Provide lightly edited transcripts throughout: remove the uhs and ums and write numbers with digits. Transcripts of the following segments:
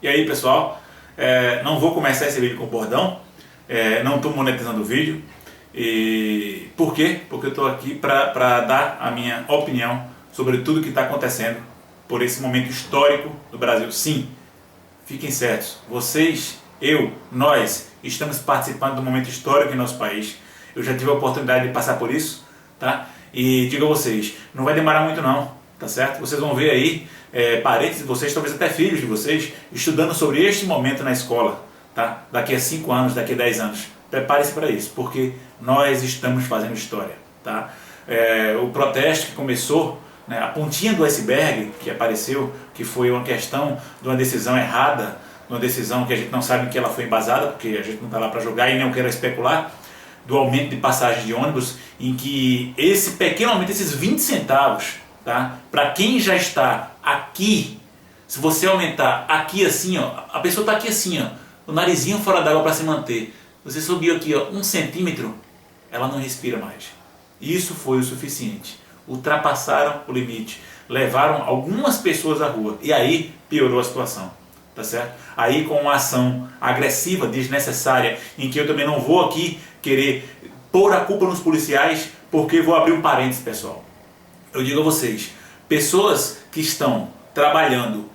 E aí, pessoal, não vou começar esse vídeo com bordão, não estou monetizando o vídeo. E por quê? Porque eu estou aqui para dar a minha opinião sobre tudo que está acontecendo por esse momento histórico do Brasil. Sim, fiquem certos, vocês, eu, nós estamos participando do momento histórico em nosso país. Eu já tive a oportunidade de passar por isso, tá? E digo a vocês, não vai demorar muito não, tá certo? Vocês vão ver aí parentes de vocês, talvez até filhos de vocês, estudando sobre este momento na escola, tá? Daqui a 5 anos, daqui a 10 anos. Prepare-se para isso, porque nós estamos fazendo história, tá? O protesto que começou, né, a pontinha do iceberg que apareceu, que foi uma questão de uma decisão errada, uma decisão que a gente não sabe em que ela foi embasada, porque a gente não está lá para julgar e nem quero especular, do aumento de passagem de ônibus, em que esse pequeno aumento, esses 20 centavos, tá, para quem já está aqui, se você aumentar aqui assim, ó, a pessoa está aqui assim, ó, o narizinho fora d'água para se manter, você subiu aqui, ó, 1 centímetro, ela não respira mais. Isso foi o suficiente. Ultrapassaram o limite, levaram algumas pessoas à rua e aí piorou a situação, tá certo? Aí com uma ação agressiva, desnecessária, em que eu também não vou aqui querer pôr a culpa nos policiais, porque vou abrir um parênteses, pessoal. Eu digo a vocês, pessoas que estão trabalhando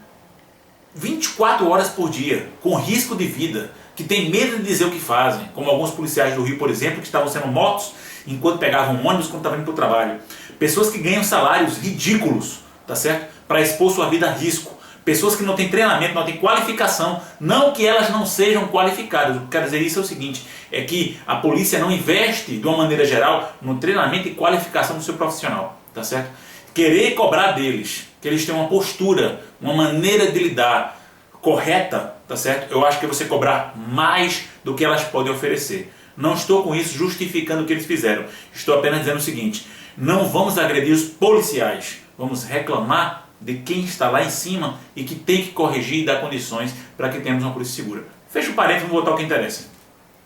24 horas por dia, com risco de vida, que tem medo de dizer o que fazem, como alguns policiais do Rio, por exemplo, que estavam sendo mortos enquanto pegavam ônibus quando estavam indo para o trabalho. Pessoas que ganham salários ridículos, tá certo? Para expor sua vida a risco. Pessoas que não têm treinamento, não têm qualificação, não que elas não sejam qualificadas. O que eu quero dizer isso é o seguinte, é que a polícia não investe, de uma maneira geral, no treinamento e qualificação do seu profissional, tá certo? Querer cobrar deles, que eles tenham uma postura, uma maneira de lidar correta, tá certo? Eu acho que é você cobrar mais do que elas podem oferecer. Não estou com isso justificando o que eles fizeram. Estou apenas dizendo o seguinte, não vamos agredir os policiais, vamos reclamar de quem está lá em cima e que tem que corrigir e dar condições para que tenhamos uma polícia segura. Fecha o parênteses, vamos voltar ao que interessa.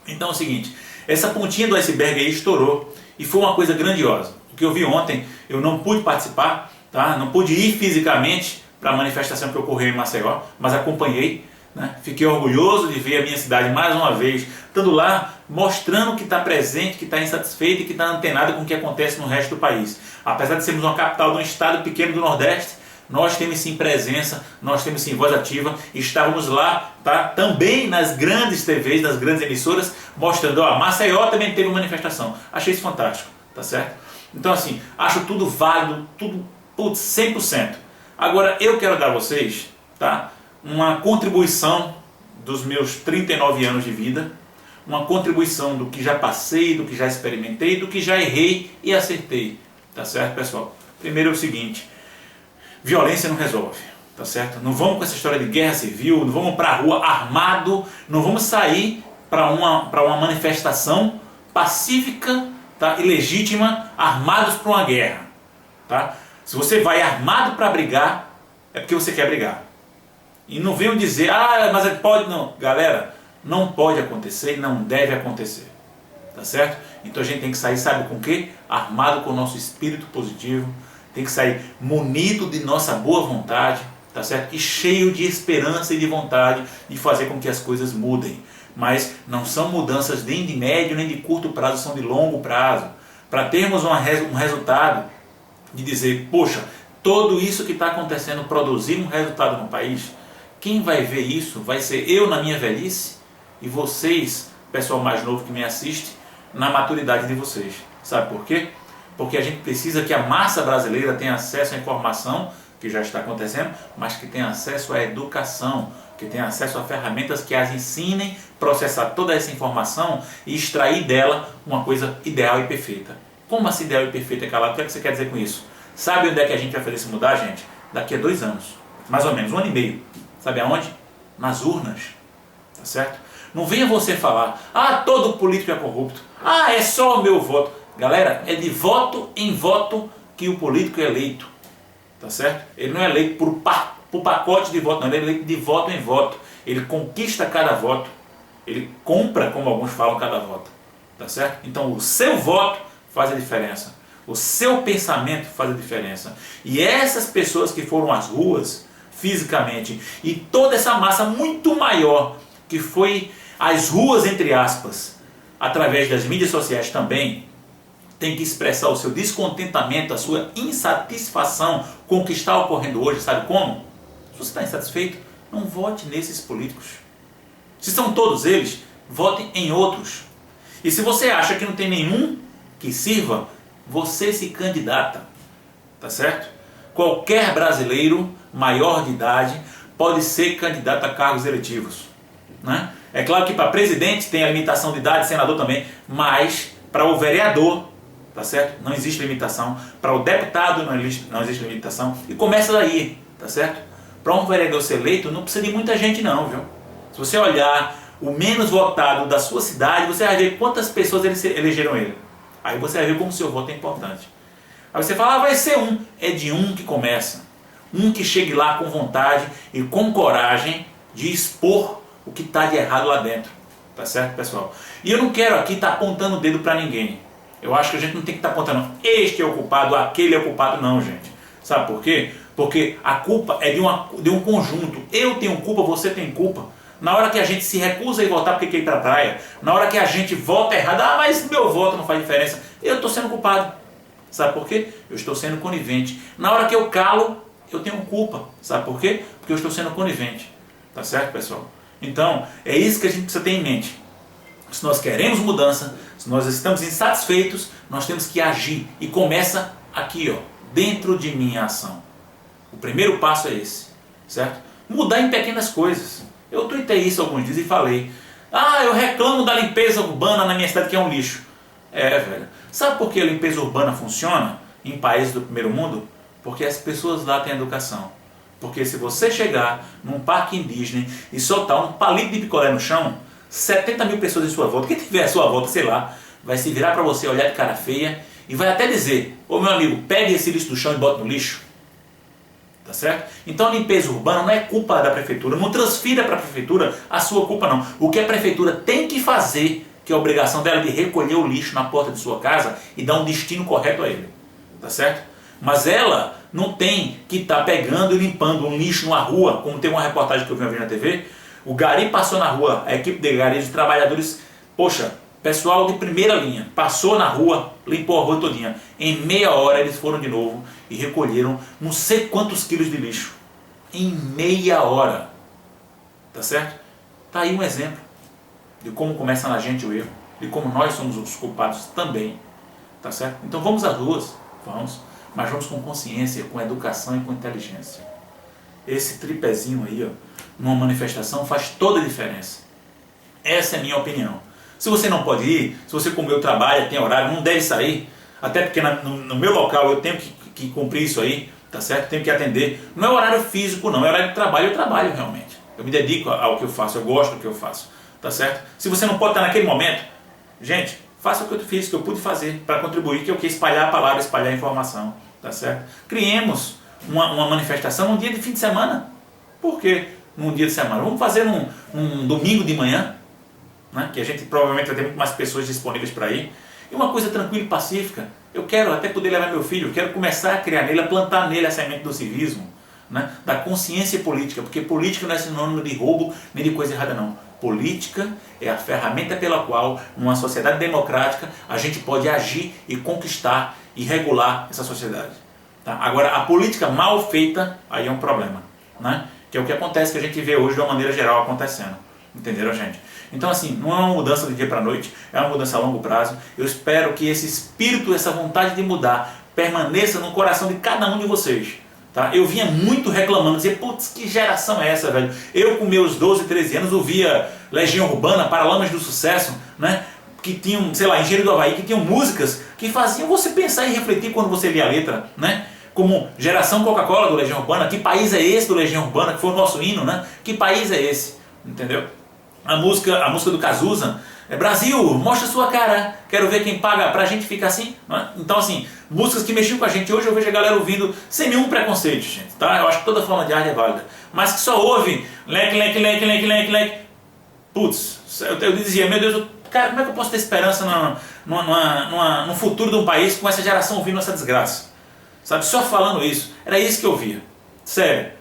Então é o seguinte, essa pontinha do iceberg aí estourou e foi uma coisa grandiosa. O que eu vi ontem, eu não pude participar, tá? Não pude ir fisicamente para a manifestação que ocorreu em Maceió, mas acompanhei, né? Fiquei orgulhoso de ver a minha cidade mais uma vez, estando lá, mostrando que está presente, que está insatisfeito e que está antenado com o que acontece no resto do país. Apesar de sermos uma capital de um estado pequeno do Nordeste, nós temos sim presença, nós temos sim voz ativa, estávamos lá, tá? Também nas grandes TVs, nas grandes emissoras, mostrando, ó, Maceió também teve uma manifestação. Achei isso fantástico, tá certo? Então assim, acho tudo válido, tudo, putz, 100%. Agora eu quero dar a vocês, tá, uma contribuição dos meus 39 anos de vida, uma contribuição do que já passei, do que já experimentei, do que já errei e acertei, tá certo, pessoal? Primeiro é o seguinte, violência não resolve, tá certo? Não vamos com essa história de guerra civil, não vamos para a rua armado, não vamos sair para uma manifestação pacífica, tá, e legítima, armados para uma guerra, tá? Se você vai armado para brigar, é porque você quer brigar. E não venham dizer, ah, mas pode não. Galera, não pode acontecer e não deve acontecer, tá certo? Então a gente tem que sair, sabe com o quê? Armado com o nosso espírito positivo, tem que sair munido de nossa boa vontade, tá certo? E cheio de esperança e de vontade de fazer com que as coisas mudem. Mas não são mudanças nem de médio nem de curto prazo, são de longo prazo. Para termos um resultado de dizer, poxa, tudo isso que está acontecendo produzir um resultado no país, quem vai ver isso vai ser eu na minha velhice e vocês, pessoal mais novo que me assiste, na maturidade de vocês. Sabe por quê? Porque a gente precisa que a massa brasileira tenha acesso à informação, que já está acontecendo, mas que tenha acesso à educação, que tenha acesso a ferramentas que as ensinem a processar toda essa informação e extrair dela uma coisa ideal e perfeita. Como assim ideal e perfeita, Calado? O que é que você quer dizer com isso? Sabe onde é que a gente vai fazer isso mudar, gente? Daqui a 2 anos, mais ou menos, 1 ano e meio. Sabe aonde? Nas urnas, tá certo? Não venha você falar, ah, todo político é corrupto, ah, é só o meu voto. Galera, é de voto em voto que o político é eleito, tá certo? Ele não é eleito por pacote de voto, não, ele é eleito de voto em voto. Ele conquista cada voto, ele compra, como alguns falam, cada voto, tá certo? Então o seu voto faz a diferença, o seu pensamento faz a diferença. E essas pessoas que foram às ruas fisicamente. E toda essa massa muito maior que foi às ruas, entre aspas, através das mídias sociais também, tem que expressar o seu descontentamento, a sua insatisfação com o que está ocorrendo hoje. Sabe como? Se você está insatisfeito, não vote nesses políticos. Se são todos eles, vote em outros. E se você acha que não tem nenhum que sirva, você se candidata. Tá certo? Qualquer brasileiro maior de idade pode ser candidato a cargos eletivos, né? É claro que para presidente tem a limitação de idade, senador também, mas para o vereador, tá certo? Não existe limitação. Para o deputado não existe limitação. E começa daí, tá certo? Para um vereador ser eleito não precisa de muita gente não, viu? Se você olhar o menos votado da sua cidade, você vai ver quantas pessoas elegeram ele. Aí você vai ver como o seu voto é importante. Aí você fala, vai ser um. É de um que começa. Um que chegue lá com vontade e com coragem de expor o que está de errado lá dentro. Tá certo, pessoal? E eu não quero aqui estar apontando o dedo para ninguém. Eu acho que a gente não tem que estar apontando este é o culpado, aquele é o culpado, não, gente. Sabe por quê? Porque a culpa é de um conjunto. Eu tenho culpa, você tem culpa. Na hora que a gente se recusa a ir votar porque quer ir para a praia, na hora que a gente vota errado, mas meu voto não faz diferença, eu estou sendo culpado. Sabe por quê? Eu estou sendo conivente. Na hora que eu calo, eu tenho culpa. Sabe por quê? Porque eu estou sendo conivente. Tá certo, pessoal? Então, é isso que a gente precisa ter em mente. Se nós queremos mudança, se nós estamos insatisfeitos, nós temos que agir. E começa aqui, ó, dentro de minha ação. O primeiro passo é esse, certo? Mudar em pequenas coisas. Eu tuitei isso alguns dias e falei, eu reclamo da limpeza urbana na minha cidade que é um lixo. Velho. Sabe por que a limpeza urbana funciona em países do primeiro mundo? Porque as pessoas lá têm educação. Porque se você chegar num parque indígena e soltar um palito de picolé no chão, 70 mil pessoas em sua volta, quem tiver à sua volta, sei lá, vai se virar para você, olhar de cara feia e vai até dizer, ô meu amigo, pegue esse lixo do chão e bote no lixo. Tá certo? Então a limpeza urbana não é culpa da prefeitura, não transfira para a prefeitura a sua culpa não. O que a prefeitura tem que fazer, que é a obrigação dela de recolher o lixo na porta de sua casa e dar um destino correto a ele. Tá certo? Mas ela não tem que estar pegando e limpando um lixo numa rua, como tem uma reportagem que eu vi na TV, o gari passou na rua, a equipe de gari, de trabalhadores, poxa, pessoal de primeira linha, passou na rua, limpou a rua todinha. Em meia hora eles foram de novo e recolheram não sei quantos quilos de lixo. Em meia hora. Tá certo? Tá aí um exemplo de como começa na gente o erro, de como nós somos os culpados também. Tá certo? Então vamos às ruas, vamos, mas vamos com consciência, com educação e com inteligência. Esse tripézinho aí, ó, numa manifestação faz toda a diferença. Essa é a minha opinião. Se você não pode ir, se você como eu trabalho, tem horário, não deve sair, até porque no meu local eu tenho que cumprir isso aí, tá certo? Tenho que atender. Não é horário físico não, é horário de trabalho, eu trabalho realmente. Eu me dedico ao que eu faço, eu gosto do que eu faço, tá certo? Se você não pode estar naquele momento, gente, faça o que eu fiz, o que eu pude fazer para contribuir, que eu quis espalhar a palavra, espalhar a informação, tá certo? Criemos uma manifestação num dia de fim de semana. Por quê? Num dia de semana. Vamos fazer um domingo de manhã, né? Que a gente provavelmente vai ter muito mais pessoas disponíveis para ir. E uma coisa tranquila e pacífica. Eu quero até poder levar meu filho, eu quero começar a criar nele, a plantar nele a semente do civismo, né? Da consciência política, porque política não é sinônimo de roubo nem de coisa errada não. Política é a ferramenta pela qual, numa sociedade democrática, a gente pode agir e conquistar e regular essa sociedade. Tá? Agora, a política mal feita, aí é um problema, né? Que é o que acontece, que a gente vê hoje de uma maneira geral acontecendo. Entenderam, gente? Então, assim, não é uma mudança do dia para a noite, é uma mudança a longo prazo. Eu espero que esse espírito, essa vontade de mudar, permaneça no coração de cada um de vocês. Tá? Eu vinha muito reclamando, dizia, putz, que geração é essa, velho? Eu com meus 12, 13 anos ouvia Legião Urbana, Paralamas do Sucesso, né? Que tinham, sei lá, Engenheiro do Havaí, que tinham músicas que faziam você pensar e refletir quando você lia a letra, né? Como Geração Coca-Cola do Legião Urbana, que país é esse do Legião Urbana, que foi o nosso hino, né? Que país é esse? Entendeu? A música do Cazuza é Brasil, mostra sua cara, quero ver quem paga pra gente ficar assim, né? Então assim, músicas que mexiam com a gente hoje eu vejo a galera ouvindo sem nenhum preconceito, gente, tá? Eu acho que toda forma de arte é válida, mas que só ouve leque, leque, leque, leque, leque, leque. Putz, eu dizia, meu Deus, cara, como é que eu posso ter esperança no futuro de um país com essa geração ouvindo essa desgraça? Sabe, só falando isso, era isso que eu via, sério.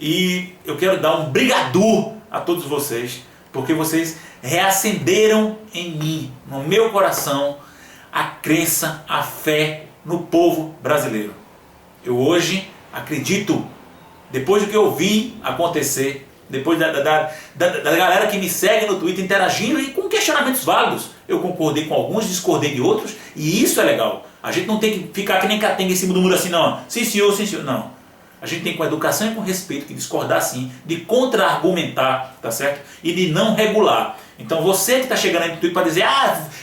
E eu quero dar um brigadu a todos vocês, porque vocês reacenderam em mim, no meu coração, a crença, a fé no povo brasileiro. Eu hoje acredito, depois do que eu vi acontecer, depois da galera que me segue no Twitter interagindo e com questionamentos válidos, eu concordei com alguns, discordei de outros, e isso é legal. A gente não tem que ficar que nem catenga em cima do muro assim, não. Sim senhor, não. A gente tem com educação e com respeito que discordar sim, de contra-argumentar, tá certo? E de não regular. Então você que está chegando aí no Twitter para dizer,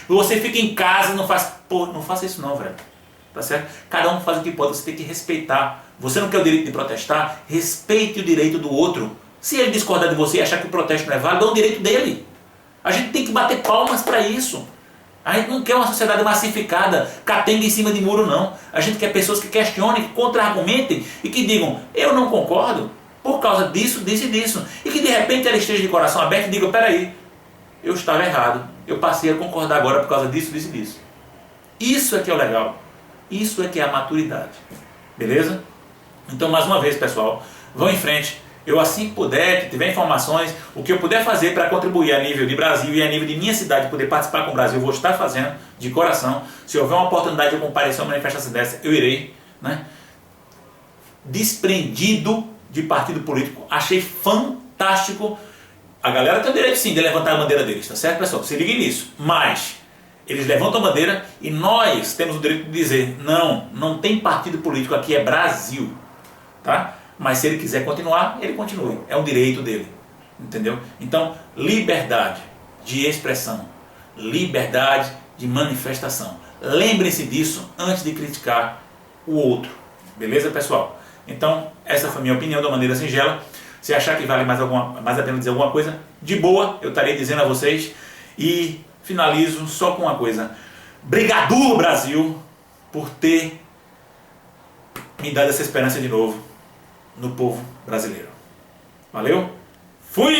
você fica em casa, não faz... Pô, não faça isso não, velho. Tá certo? Cada um faz o que pode, você tem que respeitar. Você não quer o direito de protestar? Respeite o direito do outro. Se ele discordar de você e achar que o protesto não é válido, é o direito dele. A gente tem que bater palmas para isso. A gente não quer uma sociedade massificada, catenga em cima de muro, não. A gente quer pessoas que questionem, que contra-argumentem e que digam, eu não concordo por causa disso, disso e disso. E que de repente ela esteja de coração aberto e diga, peraí, eu estava errado. Eu passei a concordar agora por causa disso, disso e disso. Isso é que é o legal. Isso é que é a maturidade. Beleza? Então, mais uma vez, pessoal, vão em frente. Eu, assim que puder, que tiver informações, o que eu puder fazer para contribuir a nível de Brasil e a nível de minha cidade, poder participar com o Brasil, eu vou estar fazendo de coração. Se houver uma oportunidade de eu comparecer a uma manifestação dessa, eu irei, né? Desprendido de partido político, achei fantástico. A galera tem o direito sim de levantar a bandeira deles, tá certo, pessoal? Se liguem nisso. Mas eles levantam a bandeira e nós temos o direito de dizer, não tem partido político, aqui é Brasil, tá? Mas se ele quiser continuar, ele continue. É um direito dele. Entendeu? Então, liberdade de expressão. Liberdade de manifestação. Lembrem-se disso antes de criticar o outro. Beleza, pessoal? Então, essa foi a minha opinião de uma maneira singela. Se achar que vale mais a pena dizer alguma coisa, de boa, eu estarei dizendo a vocês. E finalizo só com uma coisa. Brigadu, Brasil, por ter me dado essa esperança de novo no povo brasileiro. Valeu? Fui!